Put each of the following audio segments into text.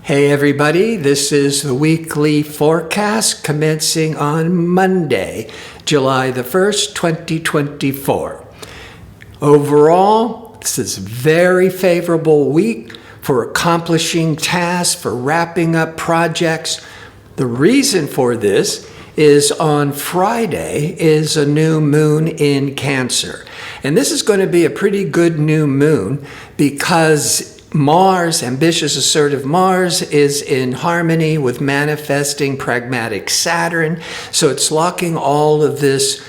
Hey everybody, this is the weekly forecast commencing on Monday, July the 1st, 2024. Overall, this is a very favorable week for accomplishing tasks, for wrapping up projects. The reason for this is on Friday is a new moon in Cancer. And this is going to be a pretty good new moon because Mars, ambitious, assertive Mars, is in harmony with manifesting, pragmatic Saturn. So it's locking all of this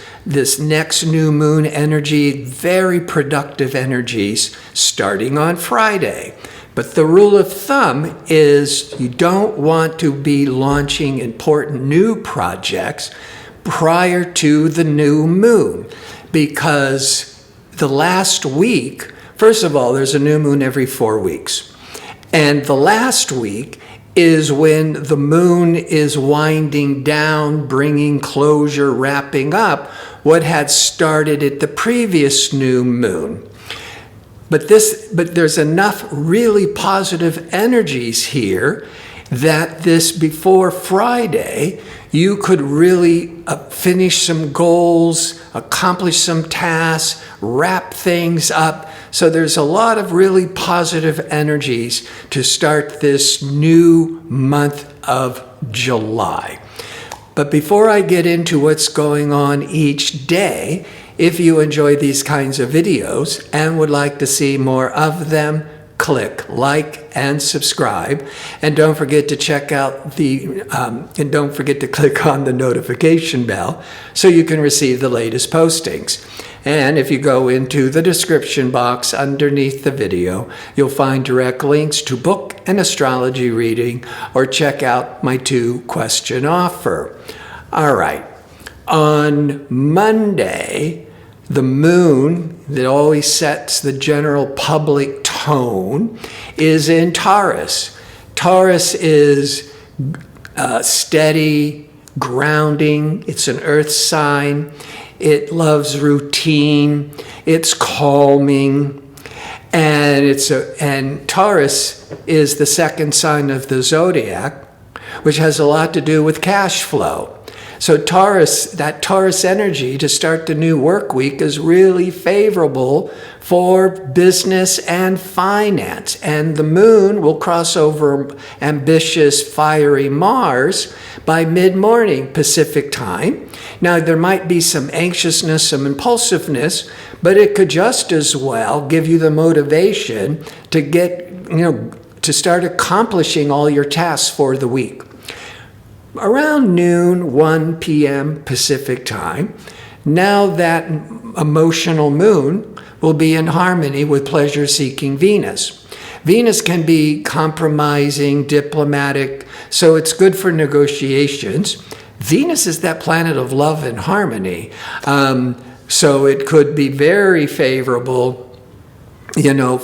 next new moon energy, very productive energies, starting on Friday. But the rule of thumb is you don't want to be launching important new projects prior to the new moon, because the last week, first of all, there's a new moon every 4 weeks. And the last week is when the moon is winding down, bringing closure, wrapping up what had started at the previous new moon. But there's enough really positive energies here that before Friday, you could really finish some goals, accomplish some tasks, wrap things up. So there's a lot of really positive energies to start this new month of July. But before I get into what's going on each day, if you enjoy these kinds of videos and would like to see more of them, click like and subscribe, and don't forget to check out and don't forget to click on the notification bell so you can receive the latest postings. And if you go into the description box underneath the video, you'll find direct links to book an astrology reading or check out my 2-question offer. All right, on Monday, the moon that always sets the general public tone is in Taurus. Taurus is steady, grounding. It's an earth sign. It loves routine. It's calming. And Taurus is the second sign of the zodiac, which has a lot to do with cash flow. So that Taurus energy to start the new work week is really favorable for business and finance. And the moon will cross over ambitious, fiery Mars by mid-morning Pacific time. Now, there might be some anxiousness, some impulsiveness, but it could just as well give you the motivation to start accomplishing all your tasks for the week. Around noon, 1 p.m. Pacific time, now that emotional moon will be in harmony with pleasure-seeking Venus. Venus can be compromising, diplomatic, so it's good for negotiations. Venus is that planet of love and harmony, so it could be very favorable,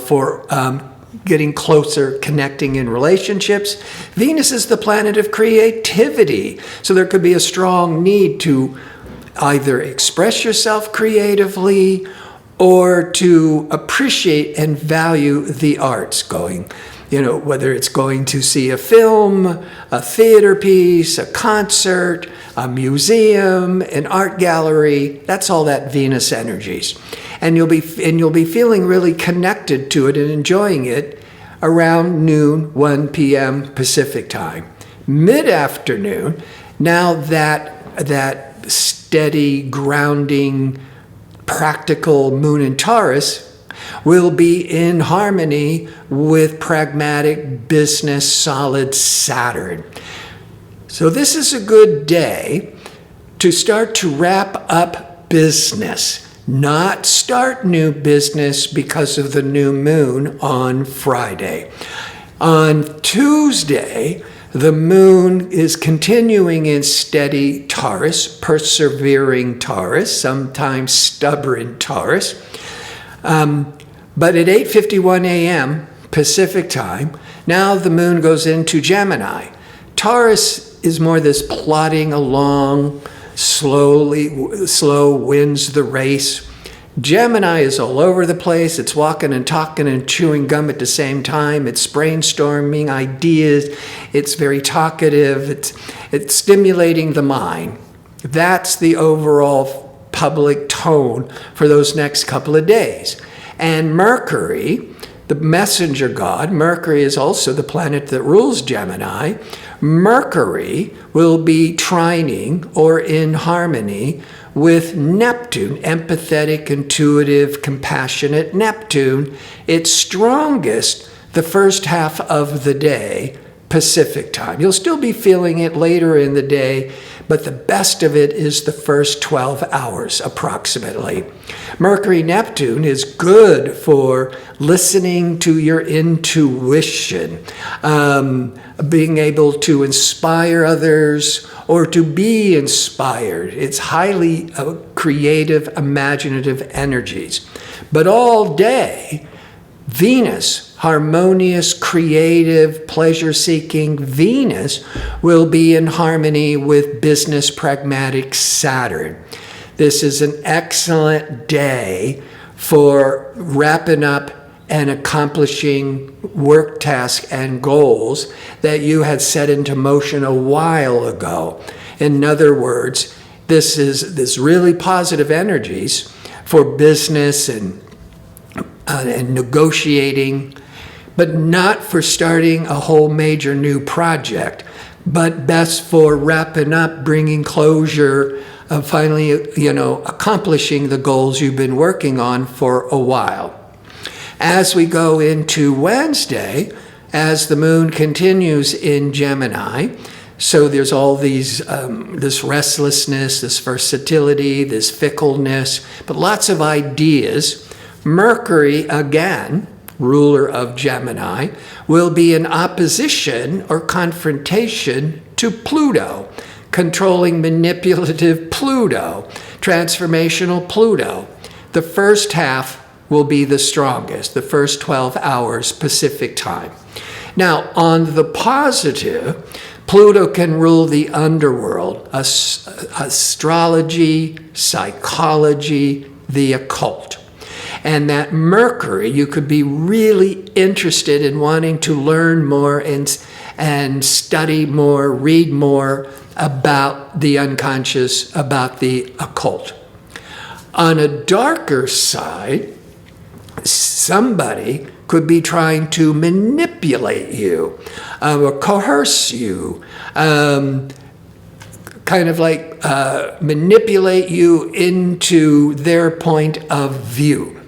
for getting closer, connecting in relationships. Venus is the planet of creativity. So there could be a strong need to either express yourself creatively or to appreciate and value the arts, whether it's going to see a film, a theater piece, a concert, a museum, an art gallery. That's all that Venus energies. And you'll be feeling really connected to it and enjoying it around noon, 1 p.m. Pacific time. Mid-afternoon, now that steady, grounding, practical moon in Taurus will be in harmony with pragmatic, business, solid Saturn. So this is a good day to start to wrap up business. Not start new business because of the new moon on Friday. On Tuesday, the moon is continuing in steady Taurus, persevering Taurus, sometimes stubborn Taurus. But at 8:51 a.m. Pacific time, now the moon goes into Gemini. Taurus is more this plodding along, slow wins the race. Gemini is all over the place. It's walking and talking and chewing gum at the same time. It's brainstorming ideas. It's very talkative. It's stimulating the mind. That's the overall public tone for those next couple of days. And Mercury, the messenger god, Mercury is also the planet that rules Gemini. Mercury will be trining or in harmony with Neptune, empathetic, intuitive, compassionate Neptune. It's strongest the first half of the day, Pacific time. You'll still be feeling it later in the day, but the best of it is the first 12 hours approximately. Mercury-Neptune is good for listening to your intuition, being able to inspire others or to be inspired. It's highly creative, imaginative energies. But all day, Venus, harmonious, creative, pleasure-seeking Venus will be in harmony with business pragmatic Saturn. This is an excellent day for wrapping up and accomplishing work tasks and goals that you had set into motion a while ago. In other words, this really positive energies for business and negotiating, but not for starting a whole major new project, but best for wrapping up, bringing closure, of finally, accomplishing the goals you've been working on for a while. As we go into Wednesday, as the moon continues in Gemini, so there's all these, this restlessness, this versatility, this fickleness, but lots of ideas. Mercury, again, ruler of Gemini, will be in opposition or confrontation to Pluto, controlling manipulative Pluto, transformational Pluto. The first half will be the strongest, the first 12 hours Pacific time. Now, on the positive, Pluto can rule the underworld, astrology, psychology, the occult. And that Mercury, you could be really interested in wanting to learn more and study more, read more about the unconscious, about the occult. On a darker side, somebody could be trying to manipulate you or coerce you, kind of like manipulate you into their point of view.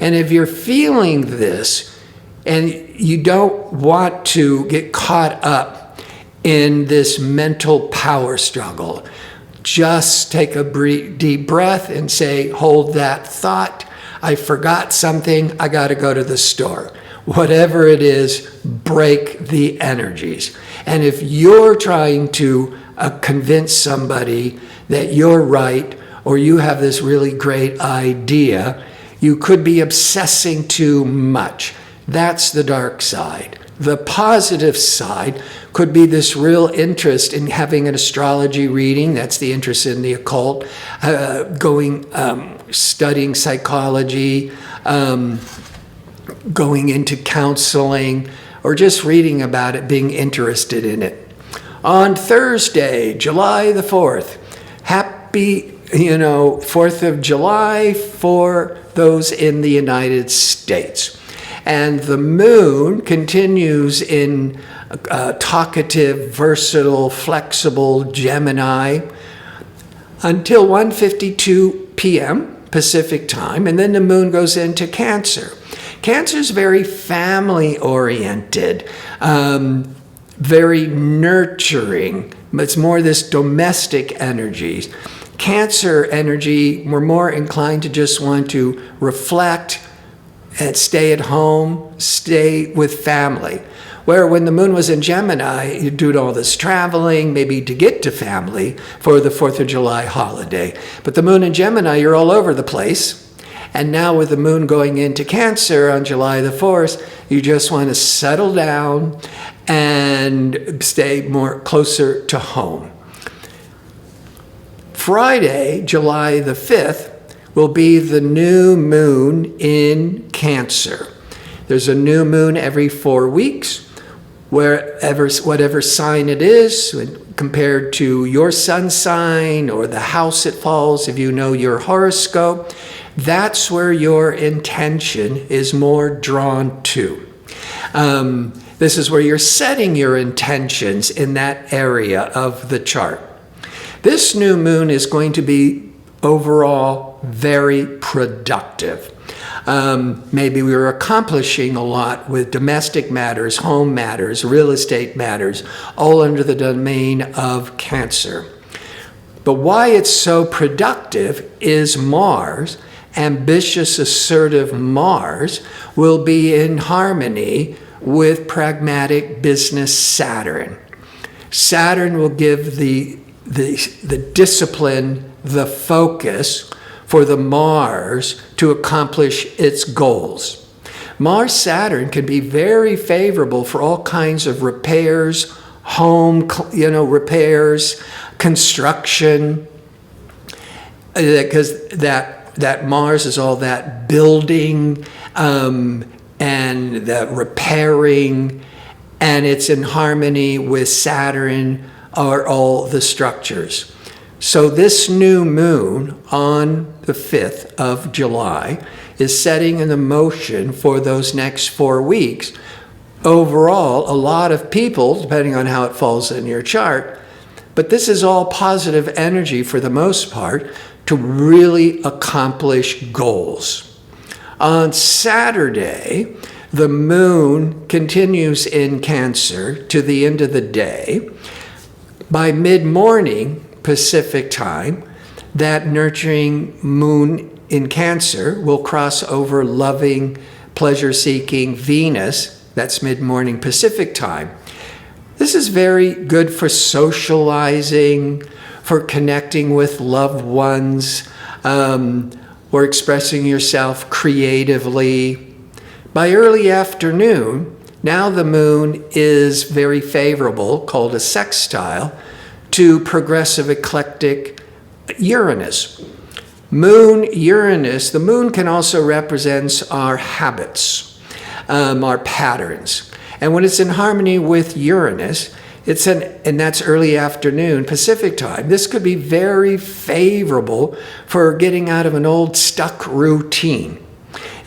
And if you're feeling this and you don't want to get caught up in this mental power struggle, just take a deep breath and say, hold that thought. I forgot something. I got to go to the store. Whatever it is, break the energies. And if you're trying to convince somebody that you're right or you have this really great idea, you could be obsessing too much. That's the dark side. The positive side could be this real interest in having an astrology reading. That's the interest in the occult, studying psychology, going into counseling, or just reading about it, being interested in it. On Thursday, July the 4th, happy 4th of July for those in the United States. And the moon continues in talkative, versatile, flexible Gemini until 1:52 p.m. Pacific time, and then the moon goes into Cancer. Cancer is very family-oriented, very nurturing. It's more this domestic energy. Cancer energy, we're more inclined to just want to reflect and stay at home, stay with family. Where when the moon was in Gemini, you do all this traveling, maybe to get to family for the 4th of July holiday. But the moon in Gemini, you're all over the place. And now with the moon going into Cancer on July the 4th, you just want to settle down and stay more closer to home. Friday, July the 5th, will be the new moon in Cancer. There's a new moon every 4 weeks, whatever sign it is, compared to your sun sign or the house it falls, if you know your horoscope. That's where your intention is more drawn to. This is where you're setting your intentions in that area of the chart. This new moon is going to be overall very productive. Maybe we were accomplishing a lot with domestic matters, home matters, real estate matters, all under the domain of Cancer. But why it's so productive is Mars, ambitious, assertive Mars, will be in harmony with pragmatic business Saturn. Saturn will give the discipline, the focus for the Mars to accomplish its goals. Mars-Saturn can be very favorable for all kinds of repairs, home, repairs, construction, because that Mars is all that building and the repairing, and it's in harmony with Saturn are all the structures. So this new moon on the 5th of July is setting in motion for those next 4 weeks. Overall, a lot of people, depending on how it falls in your chart, but this is all positive energy for the most part to really accomplish goals. On Saturday, the moon continues in Cancer to the end of the day. By mid-morning Pacific time, that nurturing moon in Cancer will cross over loving, pleasure-seeking Venus. That's mid-morning Pacific time. This is very good for socializing, for connecting with loved ones, or expressing yourself creatively. By early afternoon, now the moon is very favorable, called a sextile, to progressive eclectic Uranus. Moon Uranus, the moon can also represent our habits, our patterns. And when it's in harmony with Uranus, and that's early afternoon Pacific time, this could be very favorable for getting out of an old stuck routine.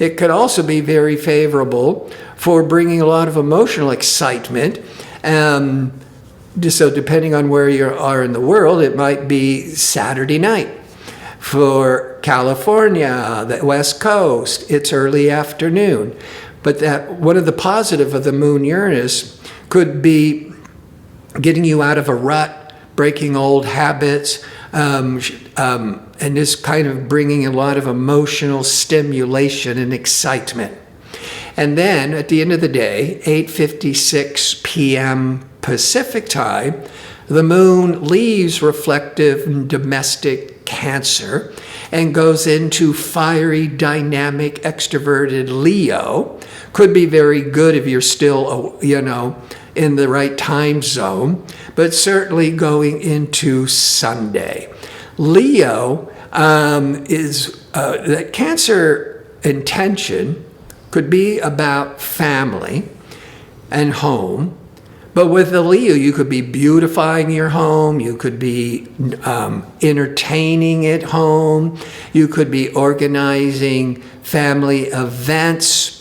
It could also be very favorable for bringing a lot of emotional excitement. So depending on where you are in the world, it might be Saturday night. For California, the West Coast, it's early afternoon. But that one of the positive of the moon Uranus could be getting you out of a rut, breaking old habits, and just kind of bringing a lot of emotional stimulation and excitement. And then at the end of the day, 8:56 p.m. Pacific time, the moon leaves reflective and domestic Cancer and goes into fiery, dynamic, extroverted Leo. Could be very good if you're still, in the right time zone, but certainly going into Sunday. Leo is that Cancer intention could be about family and home. But with the Leo, you could be beautifying your home, you could be entertaining at home, you could be organizing family events.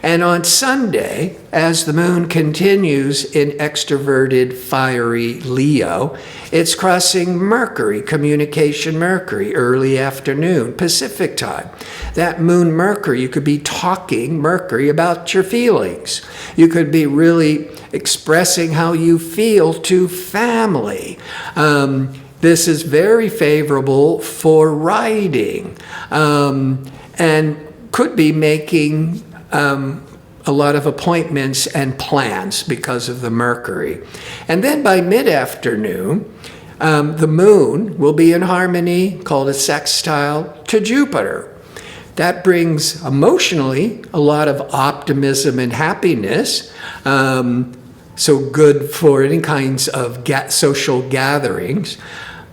And on Sunday, as the moon continues in extroverted, fiery Leo, it's crossing Mercury, communication Mercury, early afternoon, Pacific time. That moon Mercury, you could be talking Mercury about your feelings. You could be really expressing how you feel to family. This is very favorable for writing, and could be making a lot of appointments and plans because of the Mercury. And then by mid-afternoon, the moon will be in harmony, called a sextile, to Jupiter. That brings emotionally a lot of optimism and happiness, so good for any kinds of social gatherings.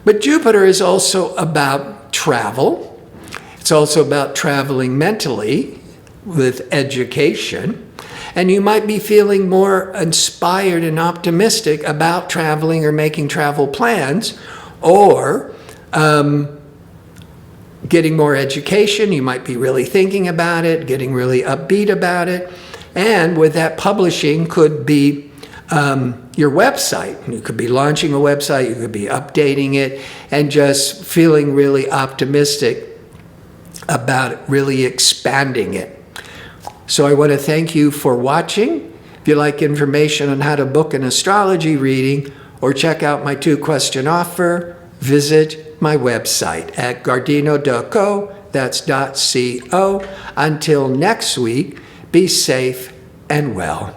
But Jupiter is also about travel. It's also about traveling mentally with education. And you might be feeling more inspired and optimistic about traveling or making travel plans, or getting more education. You might be really thinking about it, getting really upbeat about it. And with that, publishing could be your website. You could be launching a website, you could be updating it, and just feeling really optimistic about really expanding it. So I want to thank you for watching. If you'd like information on how to book an astrology reading or check out my 2-question offer, visit my website at gardino.co. That's .co. Until next week, be safe and well.